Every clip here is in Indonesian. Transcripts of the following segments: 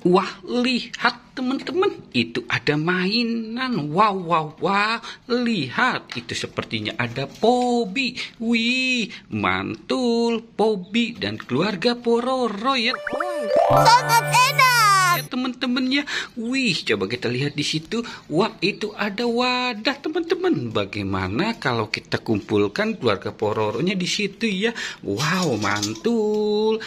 Wah, lihat teman-teman, itu ada mainan. Wow, wow, wow, lihat, itu sepertinya ada Pobi. Wih, mantul, Pobi dan keluarga Pororo ya. Sangat enak. Ya teman-teman ya. Wih, coba kita lihat di situ. Wah, itu ada wadah teman-teman. Bagaimana kalau kita kumpulkan keluarga Pororonya di situ ya? Wow, mantul.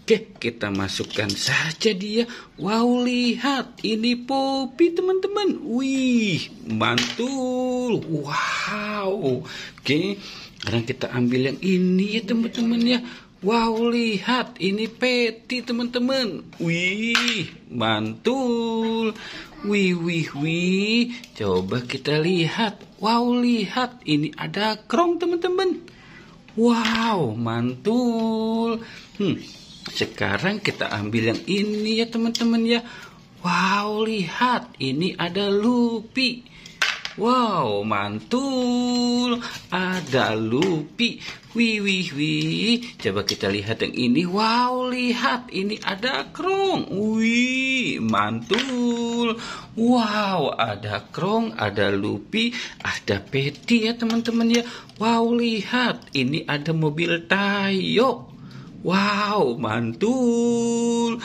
Oke, kita masukkan saja dia. Wow, lihat, ini Pobi teman-teman. Wih, mantul. Wow. Oke, sekarang kita ambil yang ini ya teman-teman ya. Wow, lihat, ini peti teman-teman. Wih, mantul. Wih, wih, wih. Coba kita lihat. Wow, lihat, ini ada krong teman-teman. Wow, mantul. Sekarang kita ambil yang ini ya teman-teman ya. Wow, lihat, ini ada Lupi. Wow, mantul. Ada Lupi. Wih, wih, wih. Coba kita lihat yang ini. Wow, lihat, ini ada Krong. Wih, mantul. Wow, ada Krong, ada Lupi, ada Peti ya teman-teman ya. Wow, lihat, ini ada mobil Tayo. Wow, mantul.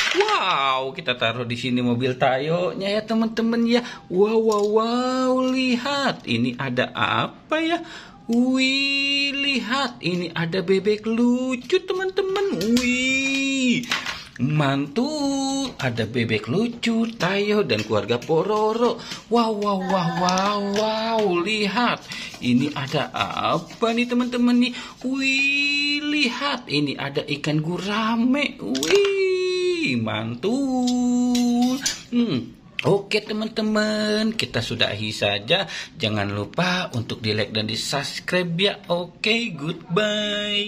Wow, kita taruh di sini mobil Tayonya ya teman-teman ya. Wow, wow, wow, lihat, ini ada apa ya? Wih, lihat, ini ada bebek lucu teman-teman. Wih, mantul, ada bebek lucu, Tayo dan keluarga Pororo. Wow, wow, wow, wow, wow, lihat, ini ada apa nih teman-teman nih? Wih, lihat, ini ada ikan gurame. Wih, mantul. Oke teman-teman, kita sudahi saja. Jangan lupa untuk di like dan di subscribe ya. Oke, goodbye.